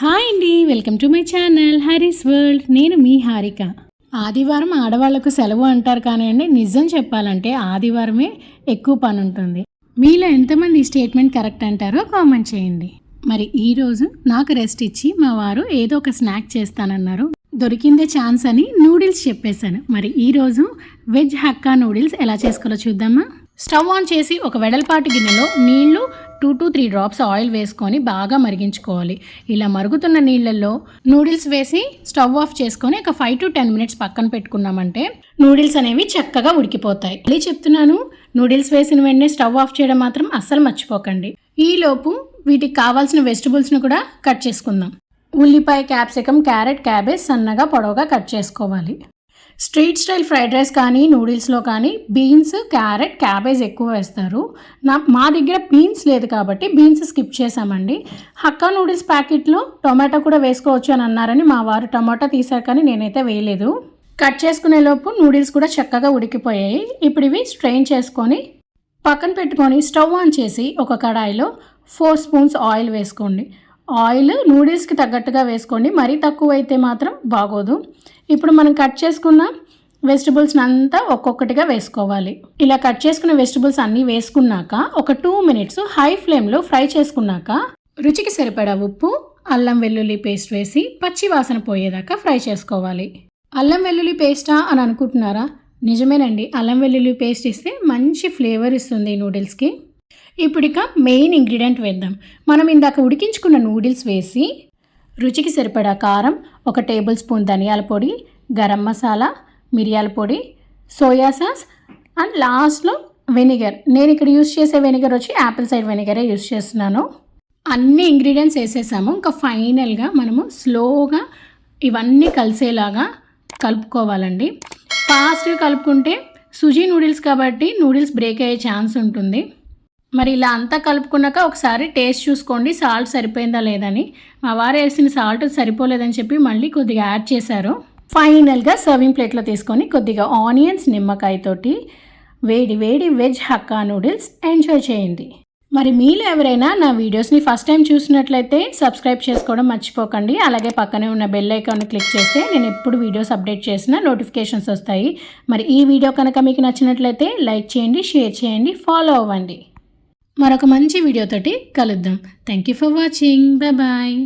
Hi అండి, welcome to my channel Hari's world. నేను మీ హారిక. ఆదివారం ఆడవాళ్లకు సెలవు అంటారు కానివ్వండి, నిజం చెప్పాలంటే ఆదివారమే ఎక్కువ పని ఉంటుంది. మీలో ఎంతమంది ఈ స్టేట్మెంట్ కరెక్ట్ అంటారో కామెంట్ చేయండి. మరి ఈరోజు నాకు రెస్ట్ ఇచ్చి మా వారు ఏదో ఒక స్నాక్ చేస్తానన్నారు. దొరికిందే ఛాన్స్ అని నూడిల్స్ చెప్పేశాను. మరి ఈరోజు వెజ్ హక్కా నూడిల్స్ ఎలా చేసుకోవాలో చూద్దామా. స్టవ్ ఆన్ చేసి ఒక వెడల్పాటి గిన్నెలో నీళ్లు 2 to 3 డ్రాప్స్ ఆయిల్ వేసుకొని బాగా మరిగించుకోవాలి. ఇలా మరుగుతున్న నీళ్ళల్లో నూడిల్స్ వేసి స్టవ్ ఆఫ్ చేసుకొని ఒక 5 to 10 మినిట్స్ పక్కన పెట్టుకున్నామంటే నూడిల్స్ అనేవి చక్కగా ఉడికిపోతాయి. మళ్ళీ చెప్తున్నాను, నూడిల్స్ వేసిన వెంటనే స్టవ్ ఆఫ్ చేయడం మాత్రం అస్సలు మర్చిపోకండి. ఈలోపు వీటికి కావాల్సిన వెజిటబుల్స్ని కూడా కట్ చేసుకుందాం. ఉల్లిపాయ, క్యాప్సికమ్, క్యారెట్, క్యాబేజ్ సన్నగా పొడవుగా కట్ చేసుకోవాలి. స్ట్రీట్ స్టైల్ ఫ్రైడ్ రైస్ కానీ నూడిల్స్లో కానీ బీన్స్, క్యారెట్, క్యాబేజ్ ఎక్కువ వేస్తారు. మా దగ్గర బీన్స్ లేదు కాబట్టి బీన్స్ స్కిప్ చేసామండి. హక్కా నూడిల్స్ ప్యాకెట్లో టొమాటో కూడా వేసుకోవచ్చు అని అన్నారని మా వారు టొమాటో తీసారు, కానీ నేనైతే వేయలేదు. కట్ చేసుకునేలోపు నూడిల్స్ కూడా చక్కగా ఉడికిపోయాయి. ఇప్పుడు ఇవి స్ట్రెయిన్ చేసుకొని పక్కన పెట్టుకొని స్టవ్ ఆన్ చేసి ఒక కడాయిలో 4 స్పూన్స్ ఆయిల్ వేసుకోండి. ఆయిల్ నూడిల్స్కి తగ్గట్టుగా వేసుకోండి, మరీ తక్కువ అయితే మాత్రం బాగోదు. ఇప్పుడు మనం కట్ చేసుకున్న వెజిటబుల్స్ అంతా ఒక్కొక్కటిగా వేసుకోవాలి. ఇలా కట్ చేసుకున్న వెజిటబుల్స్ అన్నీ వేసుకున్నాక ఒక 2 మినిట్స్ హై ఫ్లేమ్లో ఫ్రై చేసుకున్నాక రుచికి సరిపడా ఉప్పు, అల్లం వెల్లుల్లి పేస్ట్ వేసి పచ్చి వాసన పోయేదాకా ఫ్రై చేసుకోవాలి. అల్లం వెల్లుల్లి పేస్టా అని అనుకుంటున్నారా? నిజమేనండి, అల్లం వెల్లుల్లి పేస్ట్ ఇస్తే మంచి ఫ్లేవర్ ఇస్తుంది ఈ నూడిల్స్కి. ఇప్పుడు ఇక మెయిన్ ఇంగ్రీడియంట్ వేద్దాం. మనం ఇందాక ఉడికించుకున్న నూడిల్స్ వేసి రుచికి సరిపడా కారం, 1 టేబుల్ స్పూన్ ధనియాల పొడి, గరం మసాలా, మిరియాల పొడి, సోయా సాస్ అండ్ లాస్ట్లో వెనిగర్. నేను ఇక్కడ యూస్ చేసే వెనిగర్ వచ్చి యాపిల్ సైడ్ వెనిగరే యూస్ చేస్తున్నాను. అన్ని ఇంగ్రీడియంట్స్ వేసేసాము. ఇంకా ఫైనల్గా మనము స్లోగా ఇవన్నీ కలిసేలాగా కలుపుకోవాలండి. ఫాస్ట్గా కలుపుకుంటే సుజీ నూడిల్స్ కాబట్టి నూడిల్స్ బ్రేక్ అయ్యే ఛాన్స్ ఉంటుంది. మరి ఇలా అంతా కలుపుకున్నాక ఒకసారి టేస్ట్ చూసుకోండి, సాల్ట్ సరిపోయిందా లేదని. మా వారు వేసిన సాల్ట్ సరిపోలేదని చెప్పి మళ్ళీ కొద్దిగా యాడ్ చేశారు. ఫైనల్గా సర్వింగ్ ప్లేట్లో తీసుకొని కొద్దిగా ఆనియన్స్, నిమ్మకాయతోటి వేడి వేడి వెజ్ హక్కా నూడిల్స్ ఎంజాయ్ చేయండి. మరి మీలో ఎవరైనా నా వీడియోస్ని ఫస్ట్ టైం చూసినట్లయితే సబ్స్క్రైబ్ చేసుకోవడం మర్చిపోకండి. అలాగే పక్కనే ఉన్న బెల్ ఐకాన్ని క్లిక్ చేస్తే నేను ఎప్పుడు వీడియోస్ అప్డేట్ చేసినా నోటిఫికేషన్స్ వస్తాయి. మరి ఈ వీడియో కనుక మీకు నచ్చినట్లయితే లైక్ చేయండి, షేర్ చేయండి, ఫాలో అవ్వండి. మరొక మంచి వీడియోతోటి కలుద్దాం. Thank you for watching. Bye.